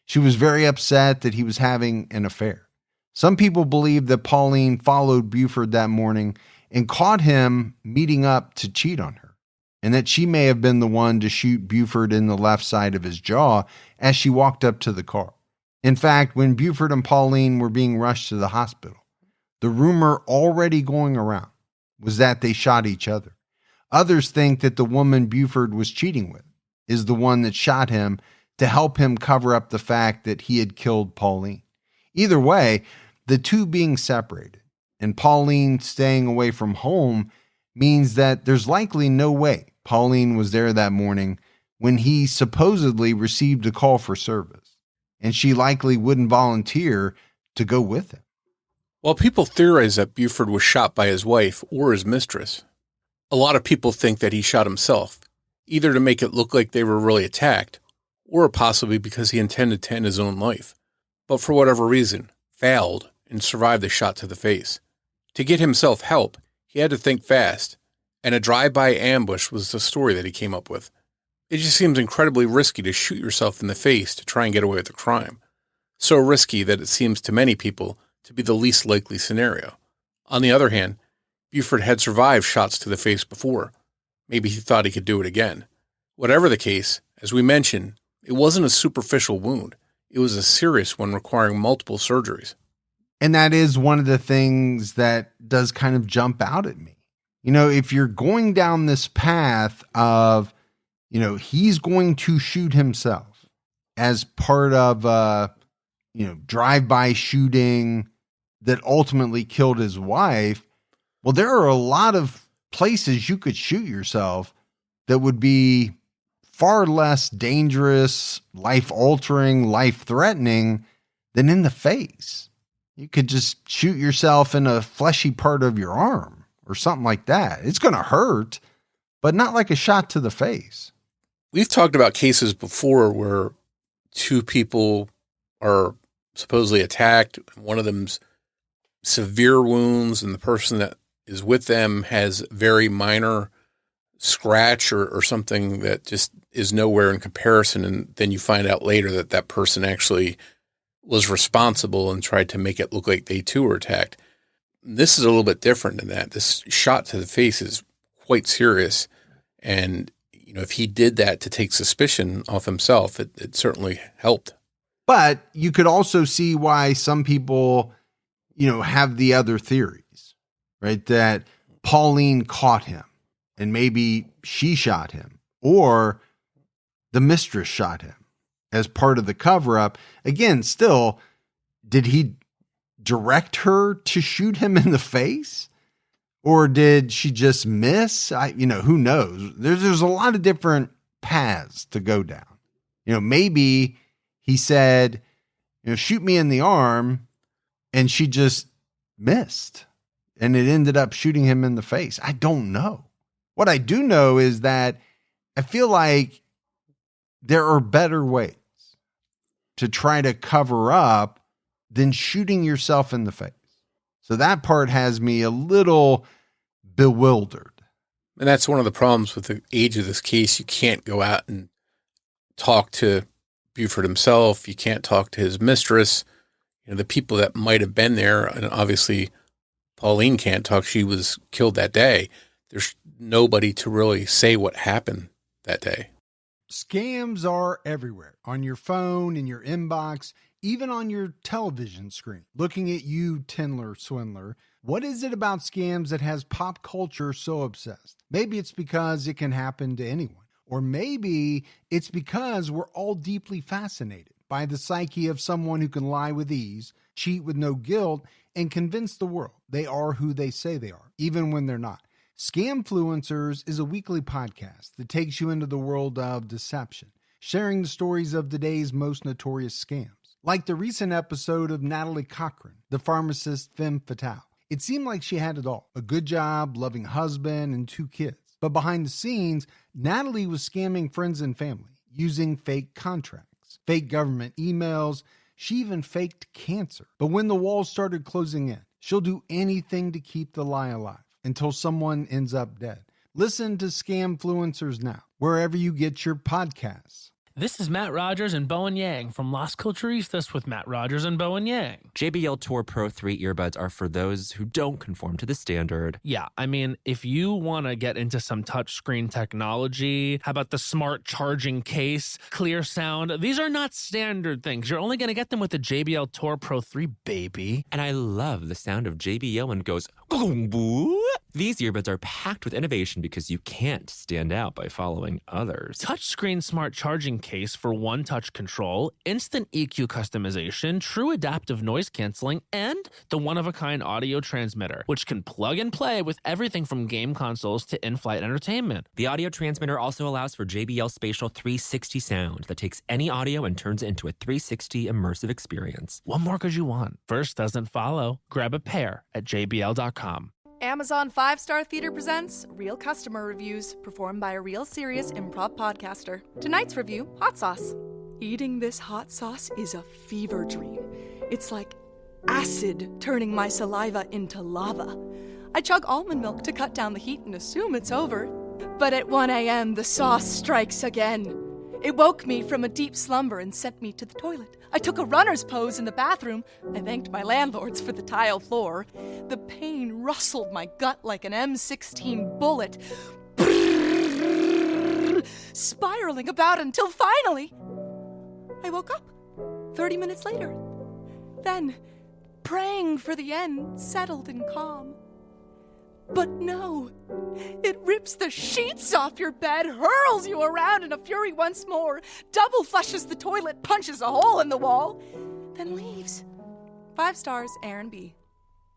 She was very upset that he was having an affair. Some people believe that Pauline followed Buford that morning and caught him meeting up to cheat on her, and that she may have been the one to shoot Buford in the left side of his jaw as she walked up to the car. In fact, when Buford and Pauline were being rushed to the hospital, the rumor already going around was that they shot each other. Others think that the woman Buford was cheating with is the one that shot him to help him cover up the fact that he had killed Pauline. Either way, the two being separated and Pauline staying away from home means that there's likely no way Pauline was there that morning when he supposedly received a call for service, and she likely wouldn't volunteer to go with him. While people theorize that Buford was shot by his wife or his mistress, a lot of people think that he shot himself, either to make it look like they were really attacked, or possibly because he intended to end his own life, but for whatever reason, failed and survived the shot to the face. To get himself help, he had to think fast, and a drive-by ambush was the story that he came up with. It just seems incredibly risky to shoot yourself in the face to try and get away with a crime. So risky that it seems to many people to be the least likely scenario. On the other hand, Buford had survived shots to the face before. Maybe he thought he could do it again. Whatever the case, as we mentioned, it wasn't a superficial wound. It was a serious one requiring multiple surgeries. And that is one of the things that does kind of jump out at me. If you're going down this path of, he's going to shoot himself as part of drive-by shooting that ultimately killed his wife. Well, there are a lot of places you could shoot yourself that would be far less dangerous, life-altering, life-threatening than in the face. You could just shoot yourself in a fleshy part of your arm or something like that. It's going to hurt, but not like a shot to the face. We've talked about cases before where two people are supposedly attacked. One of them's severe wounds, and the person that is with them has very minor scratch or something that just is nowhere in comparison. And then you find out later that that person actually was responsible and tried to make it look like they too were attacked. This is a little bit different than that. This shot to the face is quite serious. And, if he did that to take suspicion off himself, it certainly helped. But you could also see why some people, have the other theories, right? That Pauline caught him and maybe she shot him, or the mistress shot him as part of the cover-up. Again, still, did he direct her to shoot him in the face? Or did she just miss? Who knows? There's a lot of different paths to go down. Maybe he said, shoot me in the arm, and she just missed, and it ended up shooting him in the face. I don't know. What I do know is that I feel like there are better ways to try to cover up than shooting yourself in the face. So that part has me a little bewildered. And that's one of the problems with the age of this case. You can't go out and talk to Buford himself. You can't talk to his mistress. The people that might have been there, and obviously Pauline can't talk. She was killed that day. There's nobody to really say what happened that day. Scams are everywhere, on your phone, in your inbox, even on your television screen. Looking at you, Tindler Swindler. What is it about scams that has pop culture so obsessed? Maybe it's because it can happen to anyone. Or maybe it's because we're all deeply fascinated by the psyche of someone who can lie with ease, cheat with no guilt, and convince the world they are who they say they are, even when they're not. Scamfluencers is a weekly podcast that takes you into the world of deception, sharing the stories of today's most notorious scams. Like the recent episode of Natalie Cochran, the pharmacist femme fatale. It seemed like she had it all. A good job, loving husband, and 2 kids. But behind the scenes, Natalie was scamming friends and family using fake contracts, fake government emails. She even faked cancer. But when the walls started closing in, she'll do anything to keep the lie alive until someone ends up dead. Listen to Scamfluencers now, wherever you get your podcasts. This is Matt Rogers and Bowen Yang from Las Culturistas with Matt Rogers and Bowen Yang. JBL Tour Pro 3 earbuds are for those who don't conform to the standard. Yeah, if you want to get into some touchscreen technology, how about the smart charging case, clear sound? These are not standard things. You're only going to get them with the JBL Tour Pro 3, baby. And I love the sound of JBL when it goes, "Gong-boo." These earbuds are packed with innovation because you can't stand out by following others. Touchscreen smart charging case for one-touch control, instant EQ customization, true adaptive noise canceling, and the one-of-a-kind audio transmitter, which can plug and play with everything from game consoles to in-flight entertainment. The audio transmitter also allows for JBL Spatial 360 sound that takes any audio and turns it into a 360 immersive experience. What more could you want? First doesn't follow. Grab a pair at jbl.com. Amazon 5-Star Theater presents Real Customer Reviews, performed by a real serious improv podcaster. Tonight's review, hot sauce. Eating this hot sauce is a fever dream. It's like acid turning my saliva into lava. I chug almond milk to cut down the heat and assume it's over. But at 1 a.m., the sauce strikes again. It woke me from a deep slumber and sent me to the toilet. I took a runner's pose in the bathroom. I thanked my landlords for the tile floor. The pain rustled my gut like an M16 bullet, spiraling about until finally I woke up 30 minutes later. Then, praying for the end, settled in calm. But no, it rips the sheets off your bed, hurls you around in a fury once more, double flushes the toilet, punches a hole in the wall, then leaves. 5 stars, Aaron B.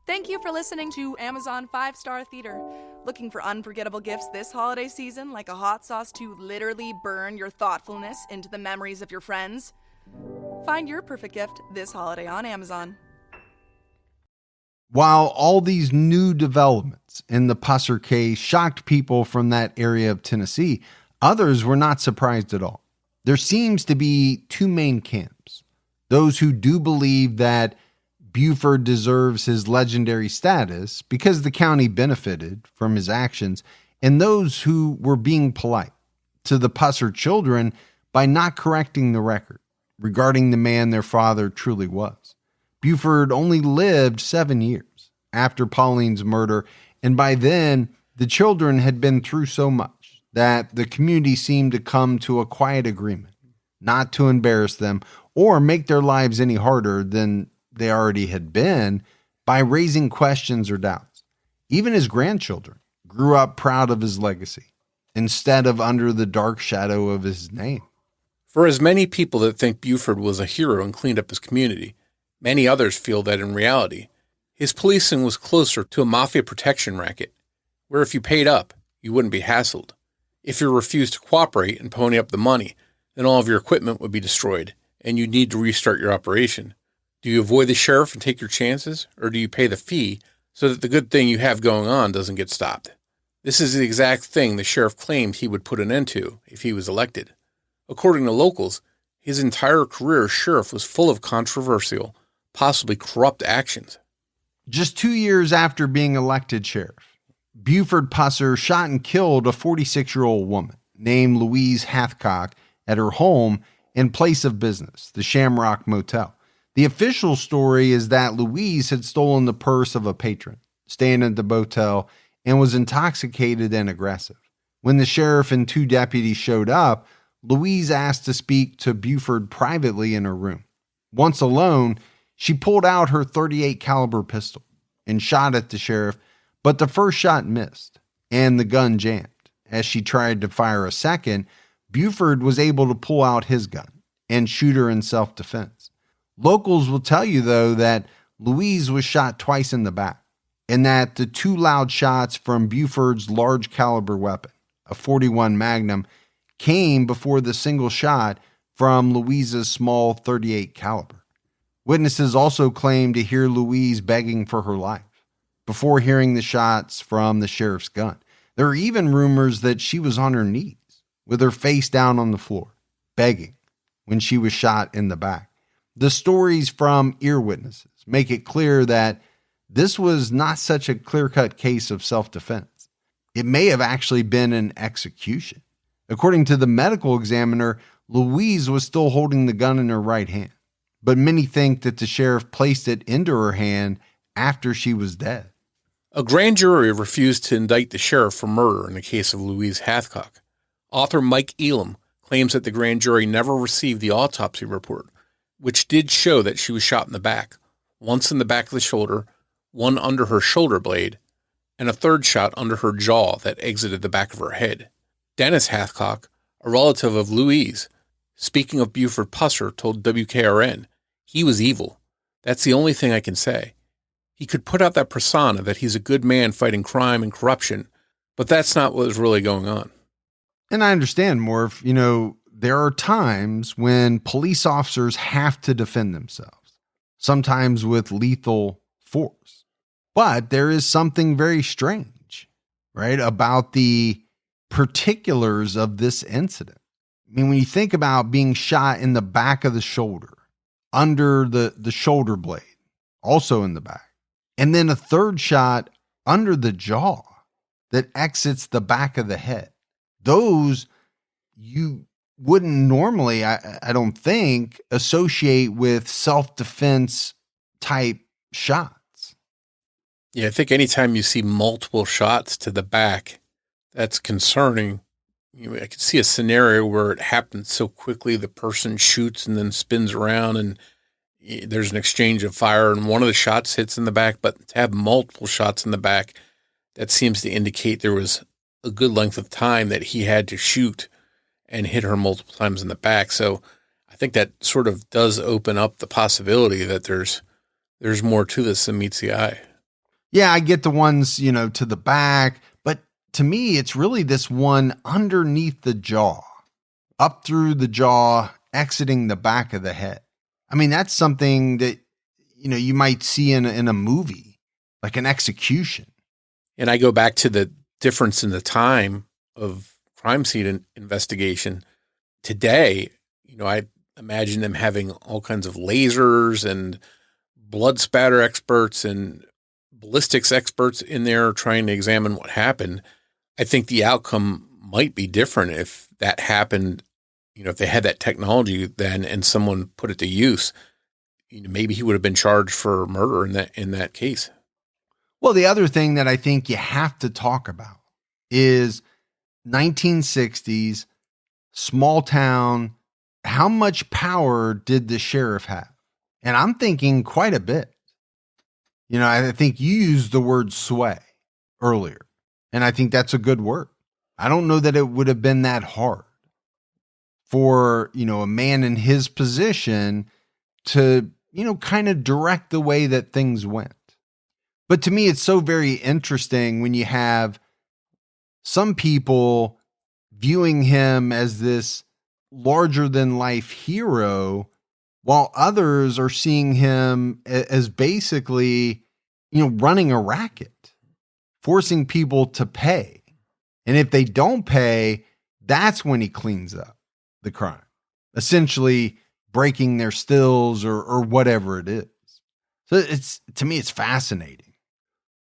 Thank you for listening to Amazon 5-Star Theater. Looking for unforgettable gifts this holiday season, like a hot sauce to literally burn your thoughtfulness into the memories of your friends? Find your perfect gift this holiday on Amazon. While all these new developments in the Pusser case shocked people from that area of Tennessee, others were not surprised at all. There seems to be 2 main camps. Those who do believe that Buford deserves his legendary status because the county benefited from his actions, and those who were being polite to the Pusser children by not correcting the record regarding the man their father truly was. Buford only lived 7 years after Pauline's murder, and by then, the children had been through so much that the community seemed to come to a quiet agreement not to embarrass them or make their lives any harder than they already had been by raising questions or doubts. Even his grandchildren grew up proud of his legacy instead of under the dark shadow of his name. For as many people that think Buford was a hero and cleaned up his community, many others feel that in reality, his policing was closer to a mafia protection racket, where if you paid up, you wouldn't be hassled. If you refused to cooperate and pony up the money, then all of your equipment would be destroyed, and you'd need to restart your operation. Do you avoid the sheriff and take your chances, or do you pay the fee so that the good thing you have going on doesn't get stopped? This is the exact thing the sheriff claimed he would put an end to if he was elected. According to locals, his entire career as sheriff was full of controversial, possibly corrupt actions. Just 2 years after being elected sheriff, Buford Pusser shot and killed a 46-year-old woman named Louise Hathcock at her home and place of business, the Shamrock Motel. The official story is that Louise had stolen the purse of a patron staying at the motel and was intoxicated and aggressive. When the sheriff and 2 deputies showed up, Louise asked to speak to Buford privately in her room. Once alone, she pulled out her .38 caliber pistol and shot at the sheriff, but the first shot missed and the gun jammed. As she tried to fire a second, Buford was able to pull out his gun and shoot her in self-defense. Locals will tell you, though, that Louise was shot twice in the back and that the 2 loud shots from Buford's large caliber weapon, a .41 Magnum, came before the single shot from Louise's small .38 caliber. Witnesses also claimed to hear Louise begging for her life before hearing the shots from the sheriff's gun. There are even rumors that she was on her knees with her face down on the floor, begging when she was shot in the back. The stories from ear witnesses make it clear that this was not such a clear-cut case of self-defense. It may have actually been an execution. According to the medical examiner, Louise was still holding the gun in her right hand, but many think that the sheriff placed it into her hand after she was dead. A grand jury refused to indict the sheriff for murder in the case of Louise Hathcock. Author Mike Elam claims that the grand jury never received the autopsy report, which did show that she was shot in the back, once in the back of the shoulder, one under her shoulder blade, and a third shot under her jaw that exited the back of her head. Dennis Hathcock, a relative of Louise, speaking of Buford Pusser, told WKRN, "He was evil. That's the only thing I can say. He could put out that persona that he's a good man fighting crime and corruption, but that's not what was really going on." And I understand, Morf, there are times when police officers have to defend themselves, sometimes with lethal force. But there is something very strange, right, about the particulars of this incident. I mean, when you think about being shot in the back of the shoulder, under the shoulder blade, also in the back, and then a third shot under the jaw that exits the back of the head, those you wouldn't normally, I don't think, associate with self-defense type shots. Yeah, I think anytime you see multiple shots to the back, that's concerning. I could see a scenario where it happens so quickly, the person shoots and then spins around and there's an exchange of fire and one of the shots hits in the back, but to have multiple shots in the back, that seems to indicate there was a good length of time that he had to shoot and hit her multiple times in the back. So I think that sort of does open up the possibility that there's more to this than meets the eye. Yeah, I get the ones, to the back, but to me, it's really this one underneath the jaw, up through the jaw, exiting the back of the head. I mean, that's something that, you might see in a movie, like an execution. And I go back to the difference in the time of crime scene investigation. Today, I imagine them having all kinds of lasers and blood spatter experts and ballistics experts in there trying to examine what happened. I think the outcome might be different if that happened, if they had that technology then and someone put it to use. Maybe he would have been charged for murder in that case. Well, the other thing that I think you have to talk about is 1960s, small town. How much power did the sheriff have? And I'm thinking quite a bit. I think you used the word sway earlier, and I think that's a good word. I don't know that it would have been that hard for, a man in his position to, kind of direct the way that things went. But to me, it's so very interesting when you have some people viewing him as this larger than life hero, while others are seeing him as basically, running a racket, forcing people to pay. And if they don't pay, that's when he cleans up the crime, essentially breaking their stills or whatever it is. So to me, it's fascinating.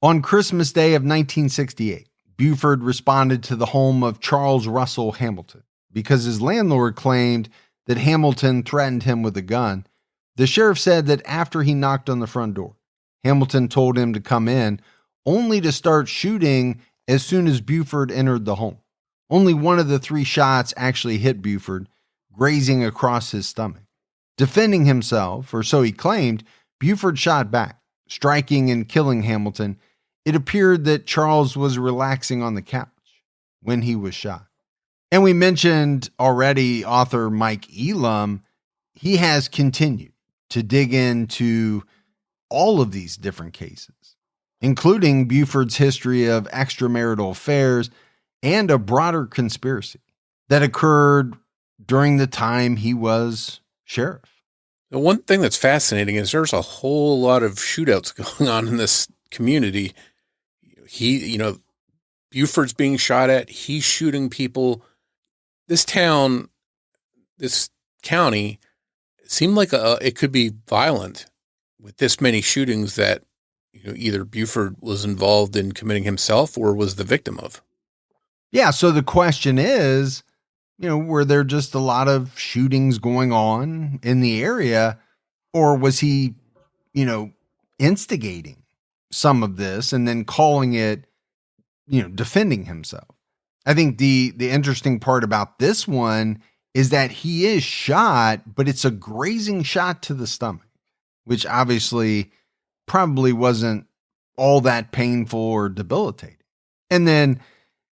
On Christmas Day of 1968, Buford responded to the home of Charles Russell Hamilton because his landlord claimed that Hamilton threatened him with a gun. The sheriff said that after he knocked on the front door, Hamilton told him to come in, only to start shooting as soon as Buford entered the home. Only one of the 3 shots actually hit Buford, grazing across his stomach. Defending himself, or so he claimed, Buford shot back, striking and killing Hamilton. It appeared that Charles was relaxing on the couch when he was shot. And we mentioned already author Mike Elam. He has continued to dig into all of these different cases, including Buford's history of extramarital affairs and a broader conspiracy that occurred during the time he was sheriff. The one thing that's fascinating is there's a whole lot of shootouts going on in this community. Buford's being shot at. He's shooting people. This town, this county, seemed like it could be violent with this many shootings that either Buford was involved in committing himself or was the victim of. Yeah. So the question is, were there just a lot of shootings going on in the area, or was he, instigating some of this and then calling it, defending himself? I think the interesting part about this one is that he is shot, but it's a grazing shot to the stomach, which obviously probably wasn't all that painful or debilitating. And then,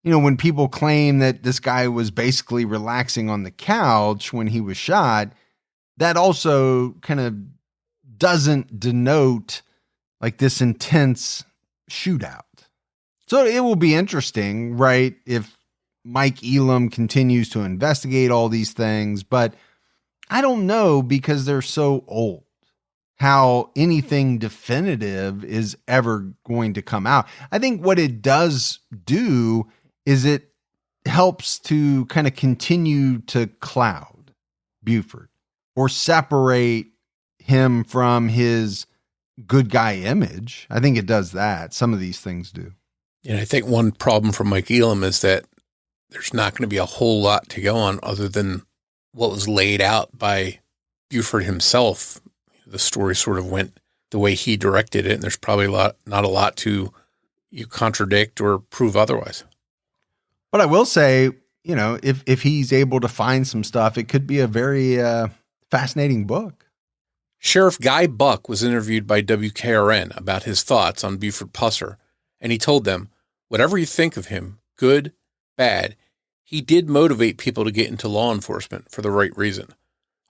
when people claim that this guy was basically relaxing on the couch when he was shot, that also kind of doesn't denote like this intense shootout. So it will be interesting, right, if Mike Elam continues to investigate all these things, but I don't know, because they're so old, how anything definitive is ever going to come out. I think what it does do is it helps to kind of continue to cloud Buford or separate him from his good guy image. I think it does that. Some of these things do. And I think one problem for Mike Elam is that there's not going to be a whole lot to go on other than what was laid out by Buford himself. The story sort of went the way he directed it, and there's probably not a lot to contradict or prove otherwise. But I will say, if he's able to find some stuff, it could be a very fascinating book. Sheriff Guy Buck was interviewed by WKRN about his thoughts on Buford Pusser, and he told them, Whatever you think of him, good, bad, he did motivate people to get into law enforcement for the right reason.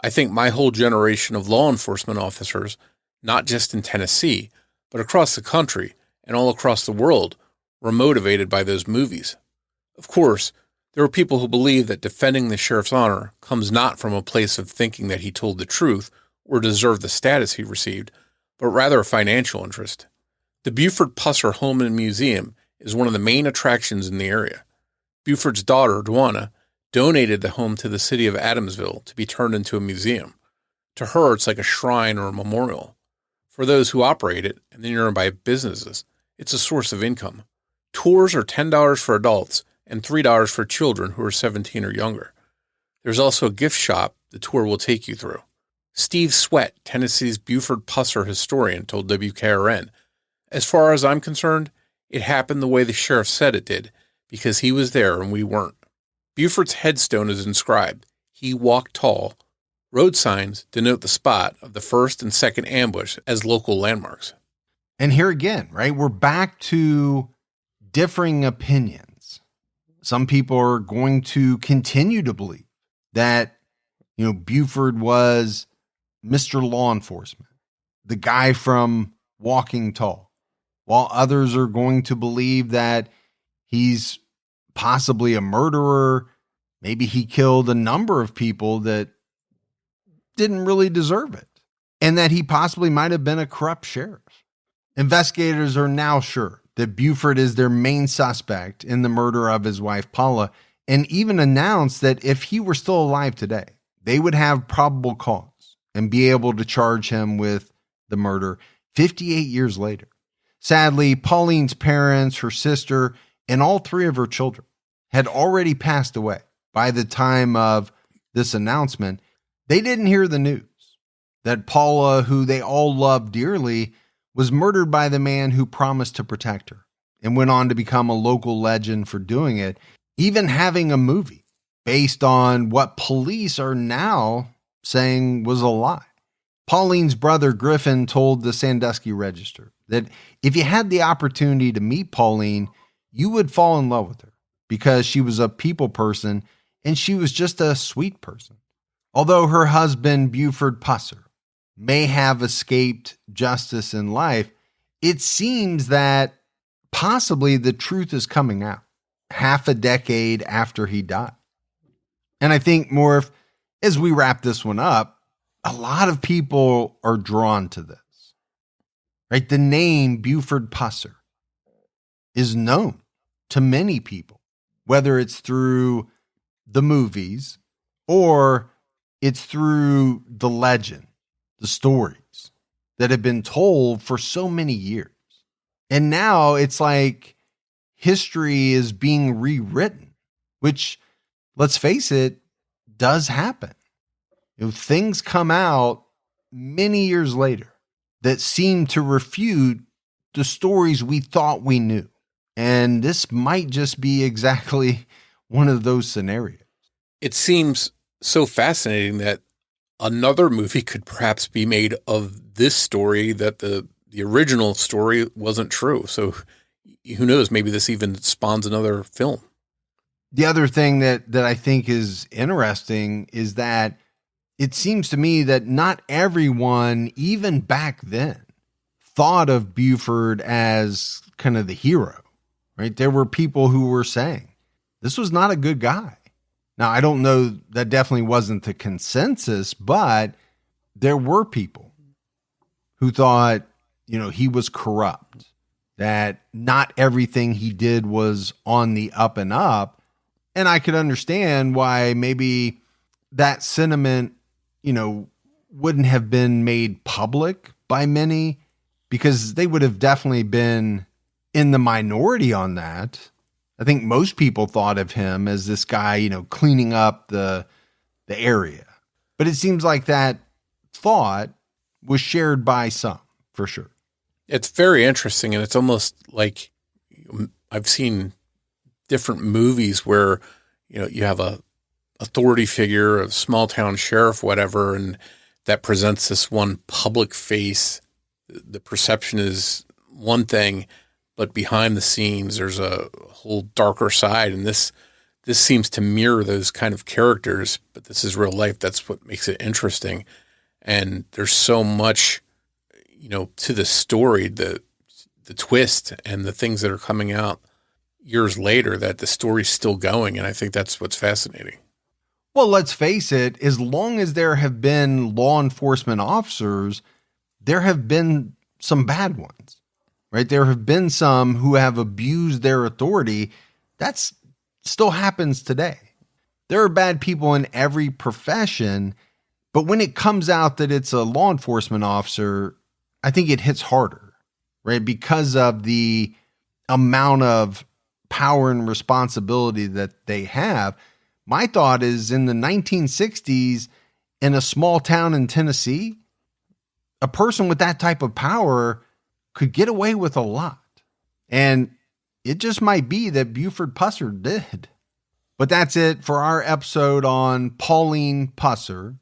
I think my whole generation of law enforcement officers, not just in Tennessee, but across the country and all across the world, were motivated by those movies. Of course, there were people who believe that defending the sheriff's honor comes not from a place of thinking that he told the truth or deserved the status he received, but rather a financial interest. The Buford Pusser Home and Museum is one of the main attractions in the area. Buford's daughter, Dwana, donated the home to the city of Adamsville to be turned into a museum. To her, it's like a shrine or a memorial. For those who operate it and the nearby businesses, it's a source of income. Tours are $10 for adults and $3 for children who are 17 or younger. There's also a gift shop the tour will take you through. Steve Sweat, Tennessee's Buford Pusser historian, told WKRN, "As far as I'm concerned, it happened the way the sheriff said it did, because he was there and we weren't." Buford's headstone is inscribed, "He walked tall." Road signs denote the spot of the first and second ambush as local landmarks. And here again, right, we're back to differing opinions. Some people are going to continue to believe that, Buford was Mr. Law Enforcement, the guy from Walking Tall, while others are going to believe that he's possibly a murderer. Maybe he killed a number of people that didn't really deserve it, and that he possibly might have been a corrupt sheriff. Investigators are now sure that Buford is their main suspect in the murder of his wife, Paula, and even announced that if he were still alive today, they would have probable cause and be able to charge him with the murder 58 years later. Sadly, Pauline's parents, her sister, and all three of her children had already passed away by the time of this announcement. They didn't hear the news that Paula, who they all loved dearly, was murdered by the man who promised to protect her and went on to become a local legend for doing it, even having a movie based on what police are now saying was a lie. Pauline's brother Griffin told the Sandusky Register that if you had the opportunity to meet Pauline, you would fall in love with her because she was a people person and she was just a sweet person. Although her husband, Buford Pusser, may have escaped justice in life, it seems that possibly the truth is coming out half a decade after he died. And I think, Morf, as we wrap this one up, a lot of people are drawn to this, right? The name Buford Pusser is known to many people, whether it's through the movies or it's through the legend, the stories that have been told for so many years. And now it's like history is being rewritten, which, let's face it, does happen. Things come out many years later that seem to refute the stories we thought we knew. And this might just be exactly one of those scenarios. It seems so fascinating that another movie could perhaps be made of this story, that the original story wasn't true. So who knows, maybe this even spawns another film. The other thing that I think is interesting is that it seems to me that not everyone, even back then, thought of Buford as kind of the hero, right? There were people who were saying this was not a good guy. Now, I don't know, that definitely wasn't the consensus, but there were people who thought, he was corrupt, that not everything he did was on the up and up. And I could understand why maybe that sentiment, wouldn't have been made public by many, because they would have definitely been in the minority on that. I think most people thought of him as this guy, cleaning up the area. But it seems like that thought was shared by some, for sure. It's very interesting, and it's almost like I've seen different movies where, you have a authority figure, a small town sheriff, whatever, and that presents this one public face. The perception is one thing, but behind the scenes, there's a whole darker side. And this seems to mirror those kind of characters, but this is real life. That's what makes it interesting. And there's so much, to the story, the twist and the things that are coming out years later, that the story's still going. And I think that's what's fascinating. Well, let's face it, as long as there have been law enforcement officers, there have been some bad ones, right? There have been some who have abused their authority. That's still happens today. There are bad people in every profession, but when it comes out that it's a law enforcement officer, I think it hits harder, right? Because of the amount of power and responsibility that they have. My thought is in the 1960s, in a small town in Tennessee, a person with that type of power could get away with a lot. And it just might be that Buford Pusser did. But that's it for our episode on Pauline Pusser.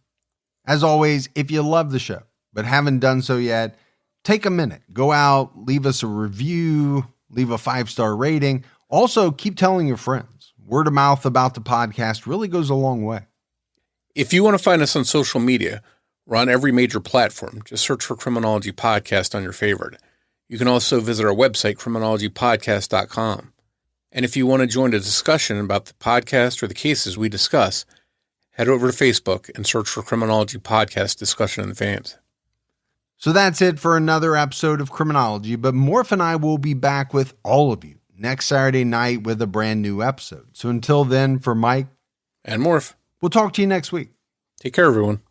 As always, if you love the show but haven't done so yet, take a minute. Go out, leave us a review, leave a 5-star rating. Also, keep telling your friends. Word of mouth about the podcast really goes a long way. If you want to find us on social media, we're on every major platform. Just search for Criminology Podcast on your favorite. You can also visit our website, criminologypodcast.com. And if you want to join a discussion about the podcast or the cases we discuss, head over to Facebook and search for Criminology Podcast Discussion and Fans. So that's it for another episode of Criminology, but Morf and I will be back with all of you next Saturday night with a brand new episode. So until then, for Mike and Morf, we'll talk to you next week. Take care, everyone.